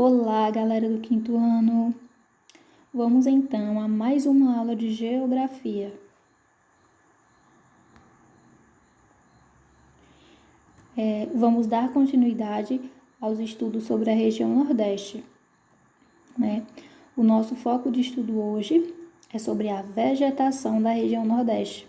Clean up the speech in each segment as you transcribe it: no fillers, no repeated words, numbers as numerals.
Olá, galera do quinto ano! Vamos então a mais uma aula de geografia. Vamos dar continuidade aos estudos sobre a região Nordeste. O nosso foco de estudo hoje é sobre a vegetação da região Nordeste.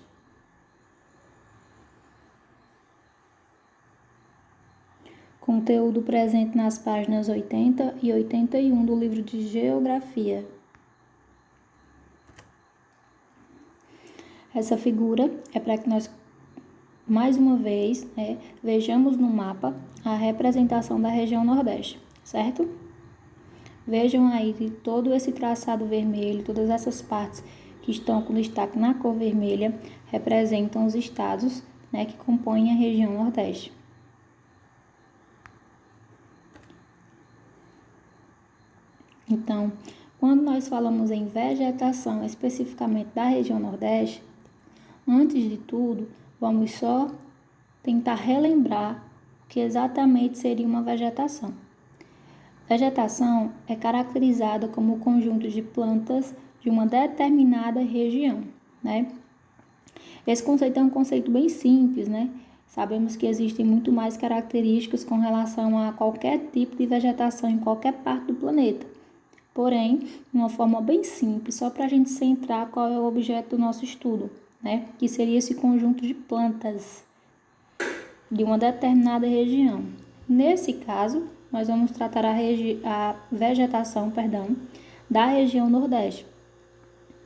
Conteúdo presente nas páginas 80 e 81 do livro de Geografia. Essa figura é para que nós, mais uma vez, vejamos no mapa a representação da região Nordeste, certo? Vejam aí todo esse traçado vermelho, todas essas partes que estão com destaque na cor vermelha, representam os estados, que compõem a região Nordeste. Então, quando nós falamos em vegetação especificamente da região Nordeste, antes de tudo, vamos só tentar relembrar o que exatamente seria uma vegetação. Vegetação é caracterizada como o conjunto de plantas de uma determinada região, Esse conceito é um conceito bem simples, Sabemos que existem muito mais características com relação a qualquer tipo de vegetação em qualquer parte do planeta. Porém, de uma forma bem simples, só para a gente centrar qual é o objeto do nosso estudo, Que seria esse conjunto de plantas de uma determinada região. Nesse caso, nós vamos tratar a vegetação, da região Nordeste.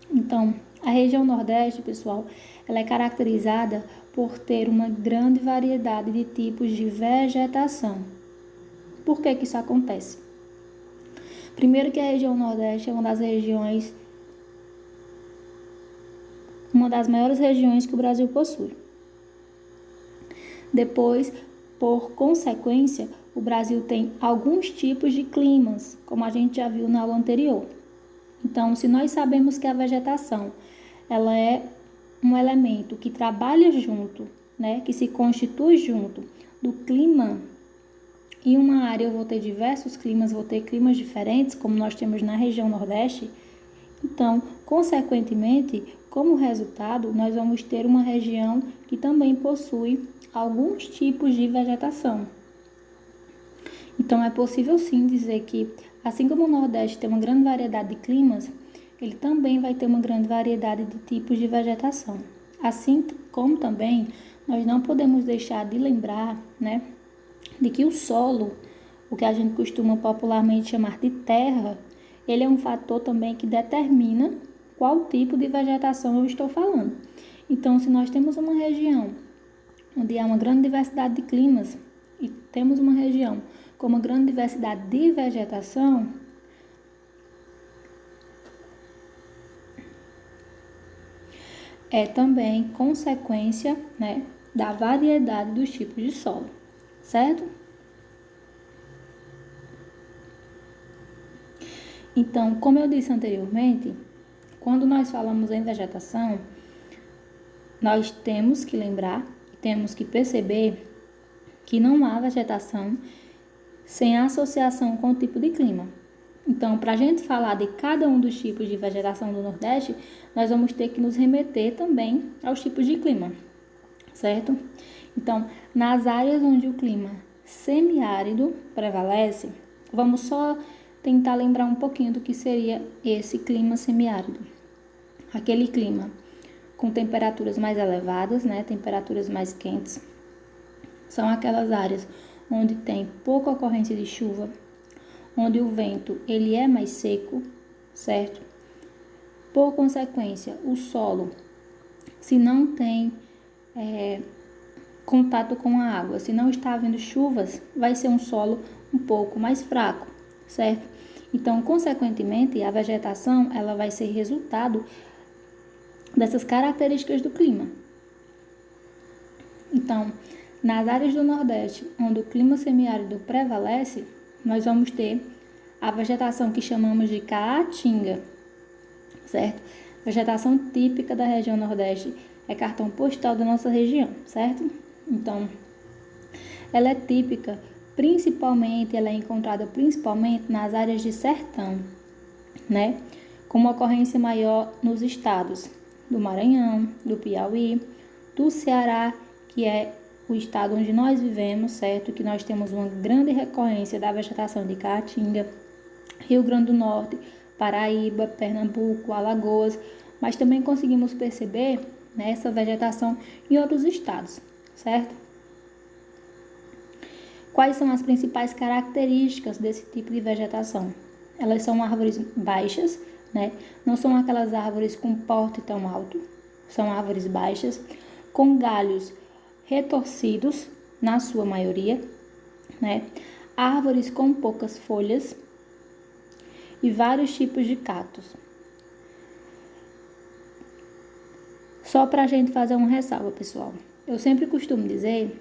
Então, a região Nordeste, pessoal, ela é caracterizada por ter uma grande variedade de tipos de vegetação. Por que isso acontece? Primeiro que a região Nordeste é uma das maiores regiões que o Brasil possui. Depois, por consequência, o Brasil tem alguns tipos de climas, como a gente já viu na aula anterior. Então, se nós sabemos que a vegetação ela é um elemento que trabalha junto, que se constitui junto do clima. Em uma área eu vou ter diversos climas, vou ter climas diferentes, como nós temos na região Nordeste. Então, consequentemente, como resultado, nós vamos ter uma região que também possui alguns tipos de vegetação. Então, é possível sim dizer que, assim como o Nordeste tem uma grande variedade de climas, ele também vai ter uma grande variedade de tipos de vegetação. Assim como também, nós não podemos deixar de lembrar, de que o solo, o que a gente costuma popularmente chamar de terra, ele é um fator também que determina qual tipo de vegetação eu estou falando. Então, se nós temos uma região onde há uma grande diversidade de climas e temos uma região com uma grande diversidade de vegetação, é também consequência, da variedade dos tipos de solo. Certo? Então, como eu disse anteriormente, quando nós falamos em vegetação, nós temos que lembrar, temos que perceber que não há vegetação sem associação com o tipo de clima. Então, para a gente falar de cada um dos tipos de vegetação do Nordeste, nós vamos ter que nos remeter também aos tipos de clima, certo? Então, nas áreas onde o clima semiárido prevalece, vamos só tentar lembrar um pouquinho do que seria esse clima semiárido. Aquele clima com temperaturas mais elevadas, temperaturas mais quentes, são aquelas áreas onde tem pouca ocorrência de chuva, onde o vento ele é mais seco, certo? Por consequência, o solo, se não tem contato com a água, se não está havendo chuvas, vai ser um solo um pouco mais fraco, certo? Então, consequentemente, a vegetação ela vai ser resultado dessas características do clima. Então, nas áreas do Nordeste, onde o clima semiárido prevalece, nós vamos ter a vegetação que chamamos de caatinga, certo? Vegetação típica da região Nordeste é cartão postal da nossa região, certo? Então, ela é típica ela é encontrada principalmente nas áreas de sertão, né? Com uma ocorrência maior nos estados do Maranhão, do Piauí, do Ceará, que é o estado onde nós vivemos, certo? Que nós temos uma grande recorrência da vegetação de caatinga, Rio Grande do Norte, Paraíba, Pernambuco, Alagoas, mas também conseguimos perceber, né, essa vegetação em outros estados, certo? Quais são as principais características desse tipo de vegetação? Elas são árvores baixas, né? Não são aquelas árvores com porte tão alto, são árvores baixas, com galhos retorcidos, na sua maioria, né? Árvores com poucas folhas e vários tipos de cactos. Só para a gente fazer uma ressalva, pessoal. Eu sempre costumo dizer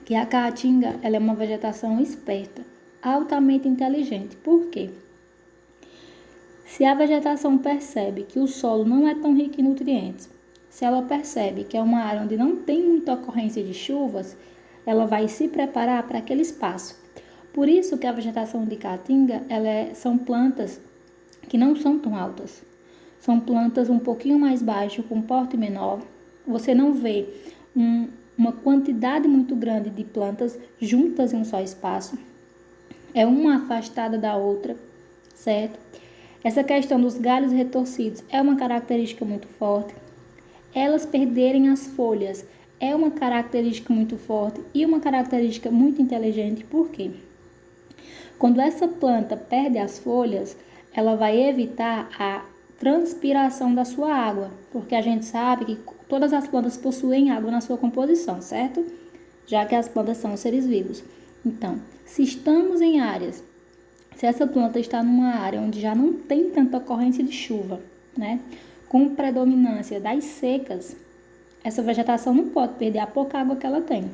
que a caatinga ela é uma vegetação esperta, altamente inteligente. Por quê? Se a vegetação percebe que o solo não é tão rico em nutrientes, se ela percebe que é uma área onde não tem muita ocorrência de chuvas, ela vai se preparar para aquele espaço. Por isso que a vegetação de caatinga são plantas que não são tão altas. São plantas um pouquinho mais baixas, com porte menor. Você não vê uma quantidade muito grande de plantas juntas em um só espaço. É uma afastada da outra, certo? Essa questão dos galhos retorcidos é uma característica muito forte. Elas perderem as folhas é uma característica muito forte e uma característica muito inteligente. Por quê? Quando essa planta perde as folhas, ela vai evitar a transpiração da sua água, porque a gente sabe que todas as plantas possuem água na sua composição, certo? Já que as plantas são seres vivos. Então, se estamos em áreas, se essa planta está numa área onde já não tem tanta ocorrência de chuva, né? Com predominância das secas, essa vegetação não pode perder a pouca água que ela tem.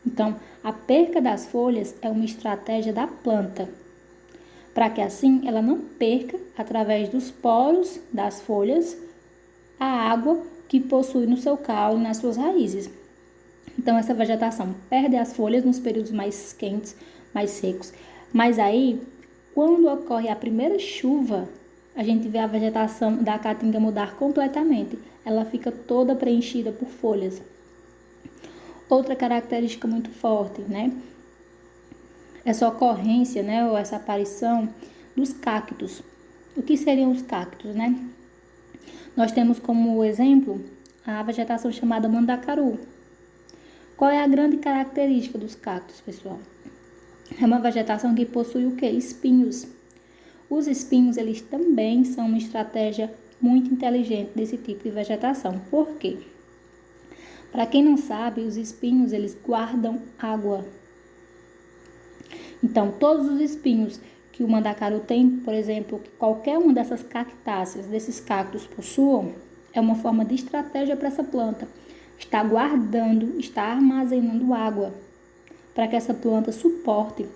Então, a perca das folhas é uma estratégia da planta, para que assim ela não perca, através dos poros das folhas, a água que possui no seu caule e nas suas raízes. Então, essa vegetação perde as folhas nos períodos mais quentes, mais secos. Mas aí, quando ocorre a primeira chuva, a gente vê a vegetação da caatinga mudar completamente. Ela fica toda preenchida por folhas. Outra característica muito forte, né? Essa ocorrência, né, ou essa aparição dos cactos. O que seriam os cactos, né? Nós temos como exemplo a vegetação chamada mandacaru. Qual é a grande característica dos cactos, pessoal? É uma vegetação que possui o quê? Espinhos. Os espinhos, eles também são uma estratégia muito inteligente desse tipo de vegetação. Por quê? Para quem não sabe, os espinhos, eles guardam água. Então, todos os espinhos que o mandacaru tem, por exemplo, que qualquer uma dessas cactáceas, desses cactos possuam, é uma forma de estratégia para essa planta. Está guardando, está armazenando água para que essa planta suporte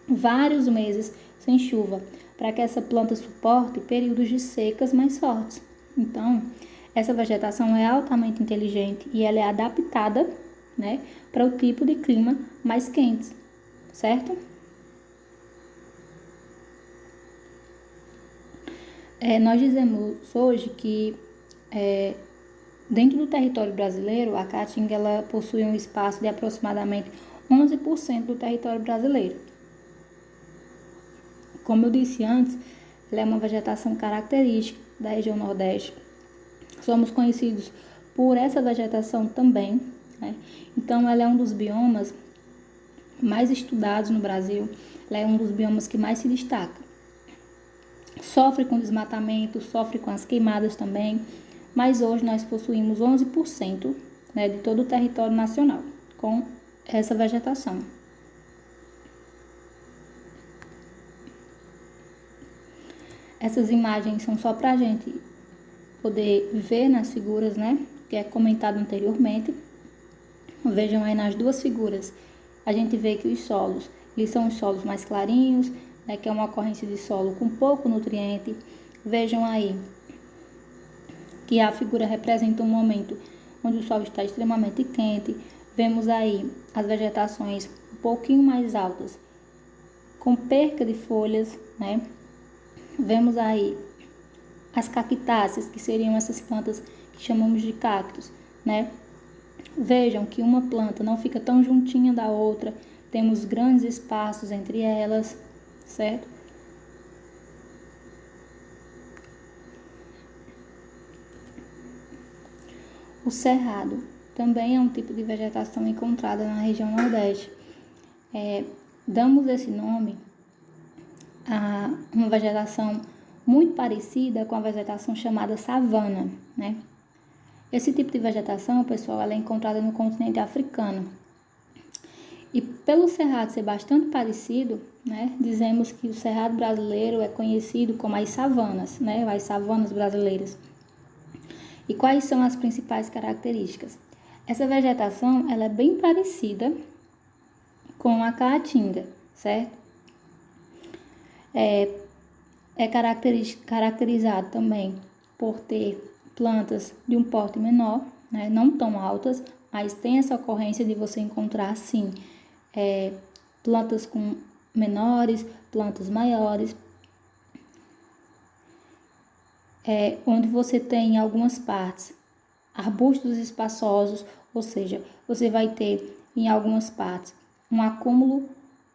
vários meses sem chuva, para que essa planta suporte períodos de secas mais fortes. Então, essa vegetação é altamente inteligente e ela é adaptada, né, para o tipo de clima mais quente, certo? Nós dizemos hoje que dentro do território brasileiro, a caatinga ela possui um espaço de aproximadamente 11% do território brasileiro. Como eu disse antes, ela é uma vegetação característica da região Nordeste. Somos conhecidos por essa vegetação também, né? Então, ela é um dos biomas mais estudados no Brasil, ela é um dos biomas que mais se destaca. Sofre com desmatamento, sofre com as queimadas também, mas hoje nós possuímos 11%, né, de todo o território nacional com essa vegetação. Essas imagens são só para a gente poder ver nas figuras, né, que é comentado anteriormente. Vejam aí nas duas figuras, a gente vê que os solos, eles são os solos mais clarinhos, né, que é uma ocorrência de solo com pouco nutriente. Vejam aí que a figura representa um momento onde o solo está extremamente quente. Vemos aí as vegetações um pouquinho mais altas, com perca de folhas, né? Vemos aí as cactáceas, que seriam essas plantas que chamamos de cactos, né? Vejam que uma planta não fica tão juntinha da outra, temos grandes espaços entre elas, certo? O cerrado também é um tipo de vegetação encontrada na região Nordeste. Damos esse nome a uma vegetação muito parecida com a vegetação chamada savana, né? Esse tipo de vegetação, pessoal, ela é encontrada no continente africano. E pelo cerrado ser bastante parecido, né, dizemos que o cerrado brasileiro é conhecido como as savanas, né, as savanas brasileiras. E quais são as principais características? Essa vegetação, ela é bem parecida com a caatinga, certo? É caracterizado também por ter plantas de um porte menor, né, não tão altas, mas tem essa ocorrência de você encontrar, sim, plantas com menores, plantas maiores, onde você tem em algumas partes arbustos espaçosos, ou seja, você vai ter em algumas partes um acúmulo,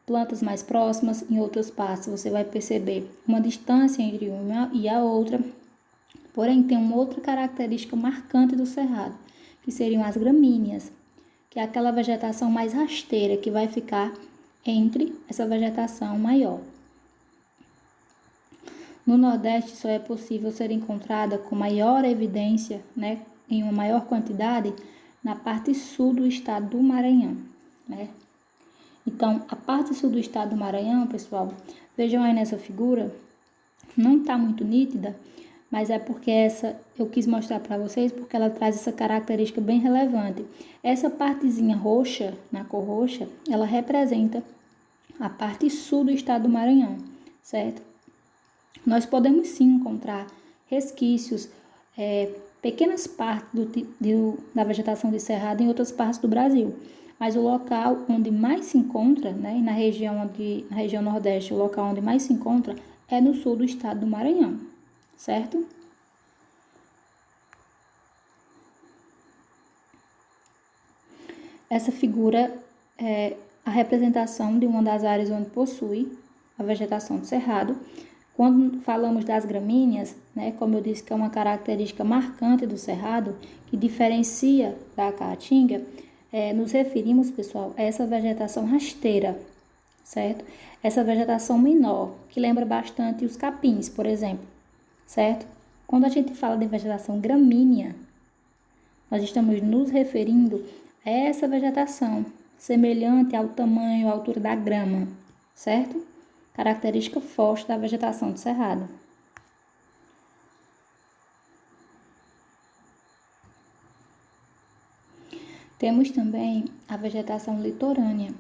plantas mais próximas, em outras partes você vai perceber uma distância entre uma e a outra. Porém, tem uma outra característica marcante do cerrado, que seriam as gramíneas, que é aquela vegetação mais rasteira que vai ficar entre essa vegetação maior. No Nordeste, só é possível ser encontrada com maior evidência, né, em uma maior quantidade, na parte sul do estado do Maranhão, né? Então, a parte sul do estado do Maranhão, pessoal, vejam aí nessa figura, não está muito nítida, mas é porque eu quis mostrar para vocês porque ela traz essa característica bem relevante. Essa partezinha roxa, na cor roxa, ela representa a parte sul do estado do Maranhão, certo? Nós podemos sim encontrar resquícios, pequenas partes da vegetação de cerrado em outras partes do Brasil, mas o local onde mais se encontra, né, na região Nordeste, o local onde mais se encontra é no sul do estado do Maranhão, certo? Essa figura é a representação de uma das áreas onde possui a vegetação do cerrado. Quando falamos das gramíneas, né, como eu disse que é uma característica marcante do cerrado, que diferencia da caatinga, nos referimos, pessoal, a essa vegetação rasteira, certo? Essa vegetação menor, que lembra bastante os capins, por exemplo, certo? Quando a gente fala de vegetação gramínea, nós estamos nos referindo a essa vegetação, semelhante ao tamanho, à altura da grama, certo? Característica forte da vegetação do cerrado. Temos também a vegetação litorânea,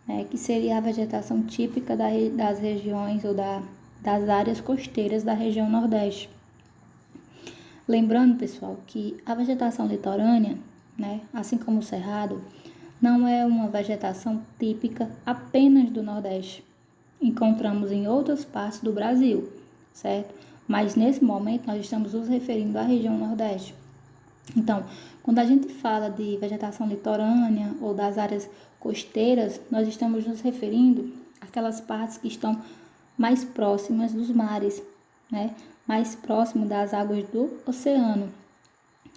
né, que seria a vegetação típica das regiões ou das áreas costeiras da região Nordeste. Lembrando, pessoal, que a vegetação litorânea, né, assim como o cerrado, não é uma vegetação típica apenas do Nordeste. Encontramos em outras partes do Brasil, certo? Mas nesse momento nós estamos nos referindo à região Nordeste. Então, quando a gente fala de vegetação litorânea ou das áreas costeiras, nós estamos nos referindo àquelas partes que estão mais próximas dos mares, né? Mais próximo das águas do oceano,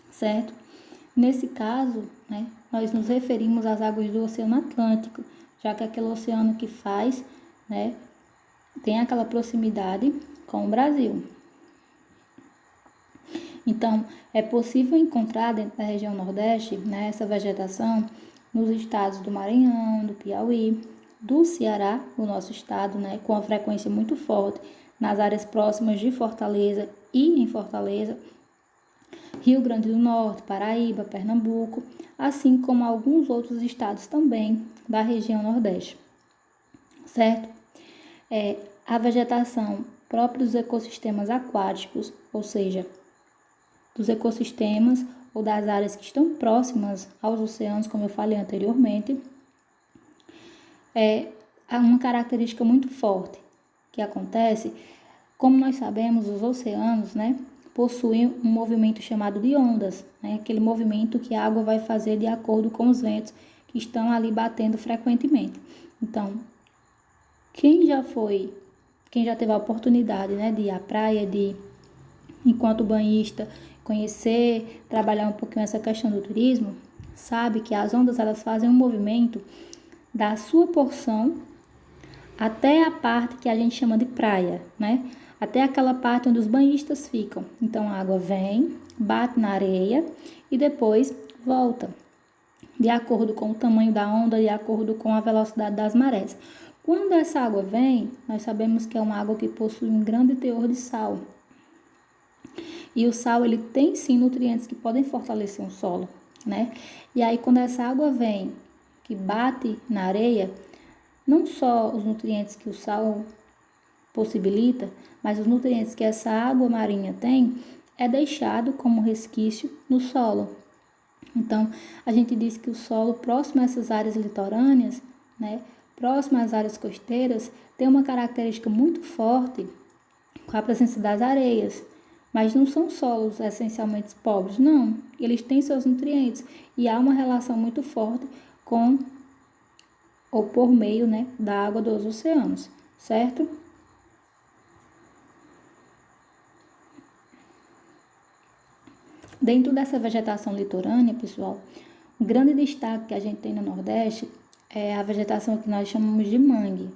certo? Nesse caso, né, nós nos referimos às águas do Oceano Atlântico, já que é aquele oceano que faz, né, tem aquela proximidade com o Brasil. Então, é possível encontrar dentro da região Nordeste, né, essa vegetação nos estados do Maranhão, do Piauí, do Ceará, o nosso estado, né, com uma frequência muito forte nas áreas próximas de Fortaleza e em Fortaleza, Rio Grande do Norte, Paraíba, Pernambuco, assim como alguns outros estados também da região Nordeste, certo? A vegetação própria dos ecossistemas aquáticos, ou seja, dos ecossistemas ou das áreas que estão próximas aos oceanos, como eu falei anteriormente, é uma característica muito forte que acontece. Como nós sabemos, os oceanos, né, possuem um movimento chamado de ondas, né, aquele movimento que a água vai fazer de acordo com os ventos que estão ali batendo frequentemente. Então, quem já teve a oportunidade, né, de ir à praia, de, enquanto banhista, conhecer, trabalhar um pouquinho essa questão do turismo, sabe que as ondas elas fazem um movimento da sua porção até a parte que a gente chama de praia, né? Até aquela parte onde os banhistas ficam. Então a água vem, bate na areia e depois volta, de acordo com o tamanho da onda, de acordo com a velocidade das marés. Quando essa água vem, nós sabemos que é uma água que possui um grande teor de sal. E o sal, ele tem sim nutrientes que podem fortalecer o solo, né? E aí quando essa água vem, que bate na areia, não só os nutrientes que o sal possibilita, mas os nutrientes que essa água marinha tem, é deixado como resquício no solo. Então, a gente diz que o solo próximo a essas áreas litorâneas, né, próximo às áreas costeiras, tem uma característica muito forte com a presença das areias. Mas não são solos essencialmente pobres, não. Eles têm seus nutrientes e há uma relação muito forte com ou por meio, né, da água dos oceanos, certo? Dentro dessa vegetação litorânea, pessoal, um grande destaque que a gente tem no Nordeste é a vegetação que nós chamamos de mangue.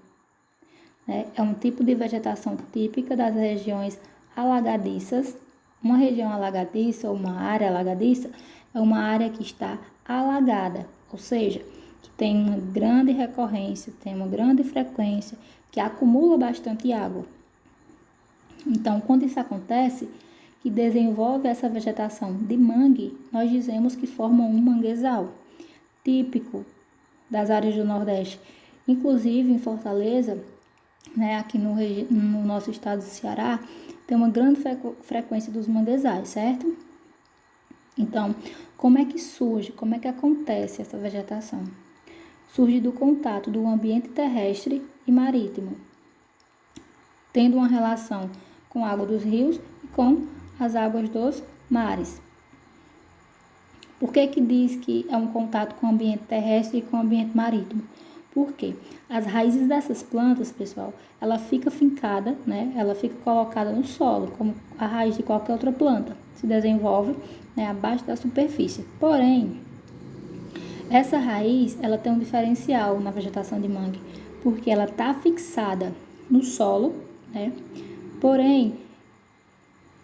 Né? É um tipo de vegetação típica das regiões alagadiças. Uma região alagadiça ou uma área alagadiça é uma área que está alagada, ou seja, que tem uma grande recorrência, tem uma grande frequência, que acumula bastante água. Então, quando isso acontece, que desenvolve essa vegetação de mangue, nós dizemos que formam um manguezal, típico das áreas do Nordeste. Inclusive, em Fortaleza, né, aqui no nosso estado do Ceará, tem uma grande frequência dos manguezais, certo? Então, como é que surge, como é que acontece essa vegetação? Surge do contato do ambiente terrestre e marítimo, tendo uma relação com a água dos rios e com as águas dos mares. Por que diz que é um contato com o ambiente terrestre e com o ambiente marítimo? Porque as raízes dessas plantas, pessoal, ela fica fincada, né? Ela fica colocada no solo, como a raiz de qualquer outra planta. Se desenvolve, né, abaixo da superfície. Porém, essa raiz, ela tem um diferencial na vegetação de mangue, porque ela está fixada no solo, né? Porém,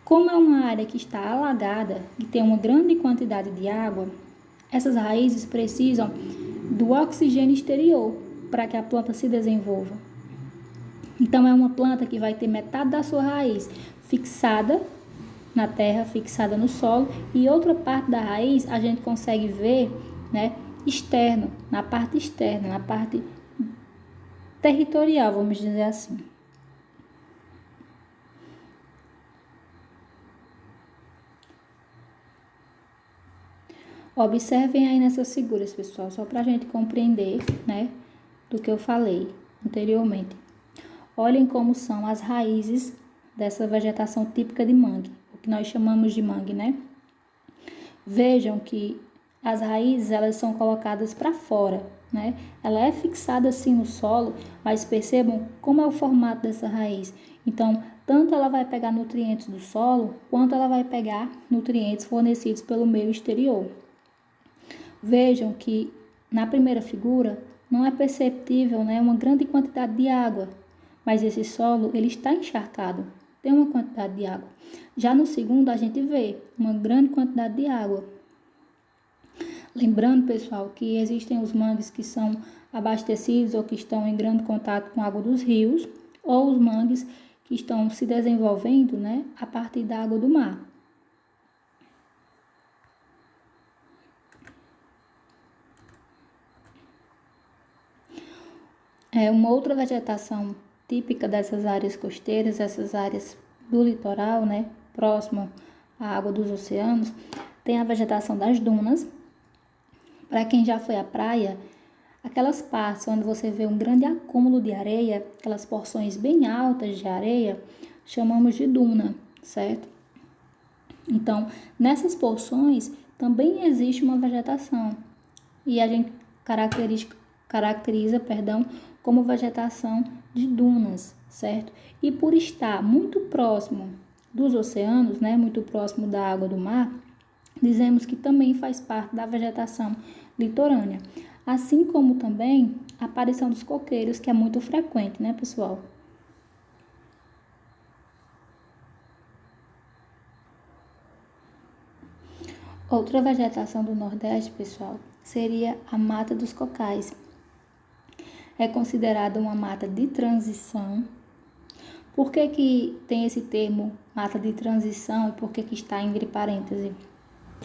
como é uma área que está alagada e tem uma grande quantidade de água, essas raízes precisam do oxigênio exterior para que a planta se desenvolva. Então, é uma planta que vai ter metade da sua raiz fixada na terra, fixada no solo, e outra parte da raiz a gente consegue ver, né, externo, na parte externa, na parte territorial, vamos dizer assim. Observem aí nessas figuras, pessoal, só para a gente compreender, né, do que eu falei anteriormente. Olhem como são as raízes dessa vegetação típica de mangue, o que nós chamamos de mangue, né? Vejam que as raízes, elas são colocadas para fora, né? Ela é fixada assim no solo, mas percebam como é o formato dessa raiz. Então, tanto ela vai pegar nutrientes do solo, quanto ela vai pegar nutrientes fornecidos pelo meio exterior. Vejam que na primeira figura não é perceptível, né, uma grande quantidade de água, mas esse solo ele está encharcado, tem uma quantidade de água. Já no segundo a gente vê uma grande quantidade de água. Lembrando, pessoal, que existem os mangues que são abastecidos ou que estão em grande contato com a água dos rios, ou os mangues que estão se desenvolvendo, né, a partir da água do mar. Uma outra vegetação típica dessas áreas costeiras, essas áreas do litoral, né, próximo à água dos oceanos, tem a vegetação das dunas. Para quem já foi à praia, aquelas partes onde você vê um grande acúmulo de areia, aquelas porções bem altas de areia, chamamos de duna, certo? Então, nessas porções também existe uma vegetação e a gente caracteriza, como vegetação de dunas, certo? E por estar muito próximo dos oceanos, né, muito próximo da água do mar, dizemos que também faz parte da vegetação litorânea. Assim como também a aparição dos coqueiros, que é muito frequente, né, pessoal? Outra vegetação do Nordeste, pessoal, seria a mata dos cocais. É considerada uma mata de transição. Por que tem esse termo mata de transição e por que está entre parênteses?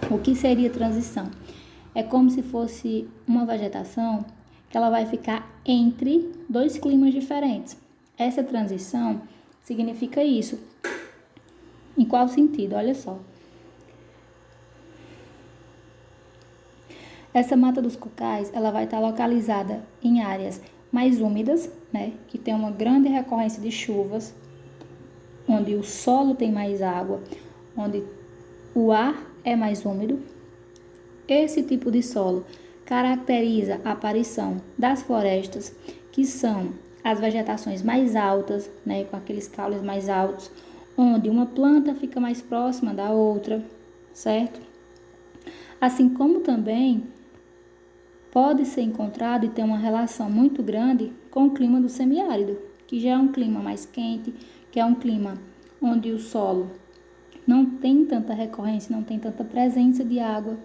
O que seria transição? É como se fosse uma vegetação que ela vai ficar entre dois climas diferentes. Essa transição significa isso. Em qual sentido? Olha só. Essa mata dos cocais, ela vai estar localizada em áreas mais úmidas, né, que tem uma grande recorrência de chuvas, onde o solo tem mais água, onde o ar é mais úmido. Esse tipo de solo caracteriza a aparição das florestas, que são as vegetações mais altas, né, com aqueles caules mais altos, onde uma planta fica mais próxima da outra, certo? Assim como também pode ser encontrado e ter uma relação muito grande com o clima do semiárido, que já é um clima mais quente, que é um clima onde o solo não tem tanta recorrência, não tem tanta presença de água.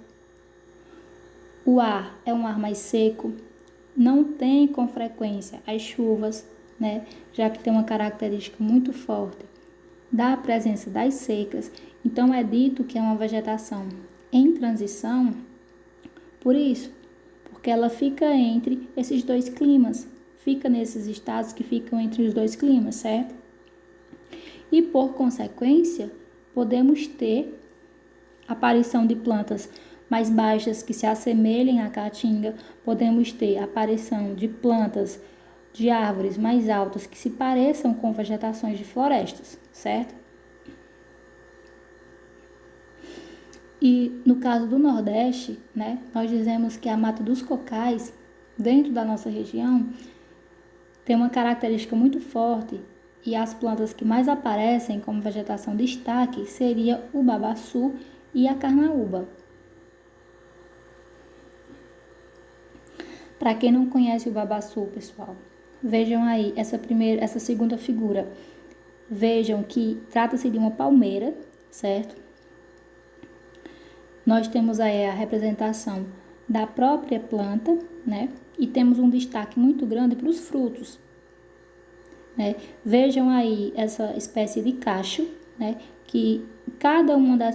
O ar é um ar mais seco, não tem com frequência as chuvas, né? Já que tem uma característica muito forte da presença das secas. Então é dito que é uma vegetação em transição, por isso, porque ela fica entre esses dois climas, fica nesses estados que ficam entre os dois climas, certo? E por consequência, podemos ter aparição de plantas mais baixas que se assemelhem à caatinga, podemos ter aparição de plantas de árvores mais altas que se pareçam com vegetações de florestas, certo? E no caso do Nordeste, né, nós dizemos que a mata dos cocais, dentro da nossa região, tem uma característica muito forte e as plantas que mais aparecem como vegetação de destaque seria o babaçu e a carnaúba. Para quem não conhece o babaçu, pessoal, vejam aí essa segunda figura. Vejam que trata-se de uma palmeira, certo? Nós temos aí a representação da própria planta, né? E temos um destaque muito grande para os frutos, né? Vejam aí essa espécie de cacho, né? Que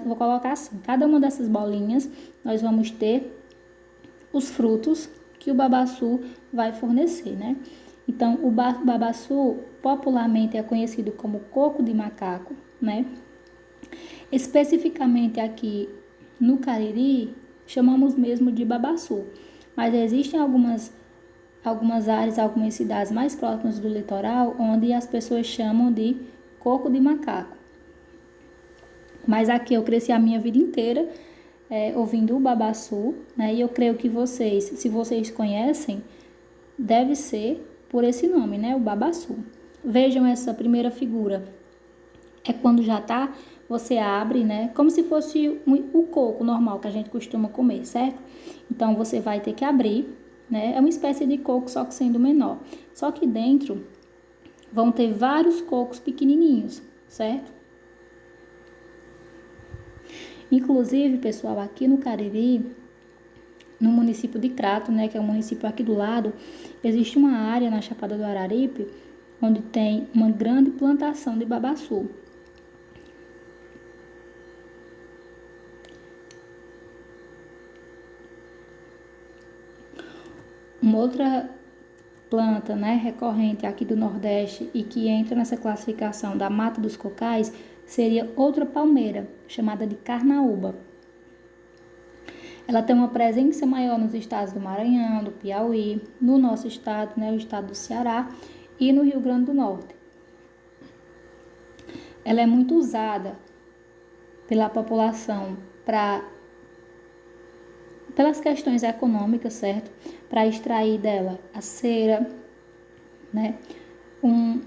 vou colocar assim, cada uma dessas bolinhas nós vamos ter os frutos que o babaçu vai fornecer, né? Então, o babaçu popularmente é conhecido como coco de macaco, né? Especificamente aqui no Cariri, chamamos mesmo de babaçu, mas existem algumas áreas, algumas cidades mais próximas do litoral, onde as pessoas chamam de coco de macaco. Mas aqui eu cresci a minha vida inteira ouvindo o babaçu, né? E eu creio que vocês, se vocês conhecem, deve ser por esse nome, né? O babaçu. Vejam essa primeira figura. É quando já tá, você abre, né? Como se fosse o coco normal que a gente costuma comer, certo? Então você vai ter que abrir, né? É uma espécie de coco, só que sendo menor. Só que dentro vão ter vários cocos pequenininhos, certo? Inclusive, pessoal, aqui no Cariri, no município de Crato, né, que é um município aqui do lado, existe uma área na Chapada do Araripe, onde tem uma grande plantação de babaçu. Uma outra planta, né, recorrente aqui do Nordeste e que entra nessa classificação da mata dos cocais seria outra palmeira, chamada de carnaúba. Ela tem uma presença maior nos estados do Maranhão, do Piauí, no nosso estado, né, o estado do Ceará e no Rio Grande do Norte. Ela é muito usada pela população pelas questões econômicas, certo? Para extrair dela a cera, né? Um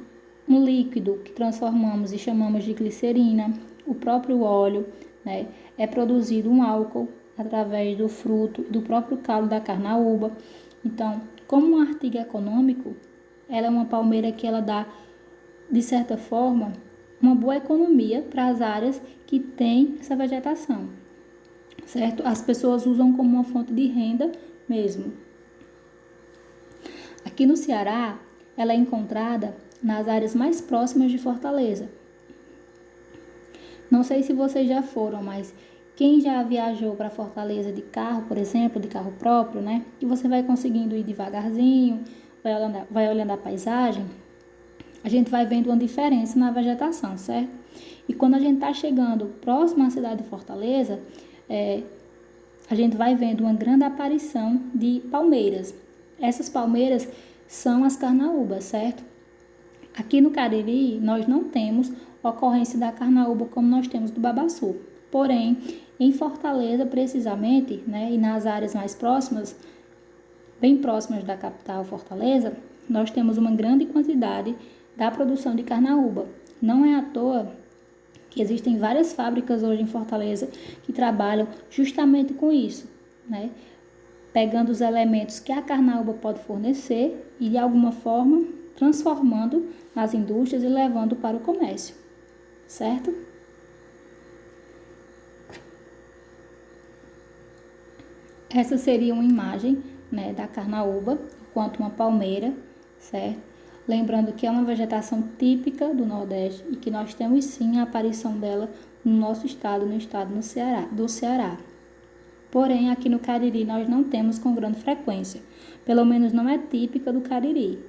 líquido que transformamos e chamamos de glicerina, o próprio óleo, né? É produzido um álcool através do fruto e do próprio caule da carnaúba. Então, como um artigo econômico, ela é uma palmeira que ela dá, de certa forma, uma boa economia para as áreas que têm essa vegetação, certo? As pessoas usam como uma fonte de renda mesmo. Aqui no Ceará, ela é encontrada nas áreas mais próximas de Fortaleza. Não sei se vocês já foram, mas quem já viajou para Fortaleza de carro, por exemplo, de carro próprio, né? E você vai conseguindo ir devagarzinho, vai olhando a paisagem, a gente vai vendo uma diferença na vegetação, certo? E quando a gente está chegando próximo à cidade de Fortaleza, a gente vai vendo uma grande aparição de palmeiras. Essas palmeiras são as carnaúbas, certo? Aqui no Cariri, nós não temos ocorrência da carnaúba como nós temos do babaçu. Porém, em Fortaleza, precisamente, né, e nas áreas mais próximas, bem próximas da capital Fortaleza, nós temos uma grande quantidade da produção de carnaúba. Não é à toa que existem várias fábricas hoje em Fortaleza que trabalham justamente com isso, né? Pegando os elementos que a carnaúba pode fornecer e, de alguma forma, transformando nas indústrias e levando para o comércio, certo? Essa seria uma imagem, né, da carnaúba, enquanto uma palmeira, certo? Lembrando que é uma vegetação típica do Nordeste e que nós temos sim a aparição dela no nosso estado, do Ceará. Porém, aqui no Cariri nós não temos com grande frequência, pelo menos não é típica do Cariri.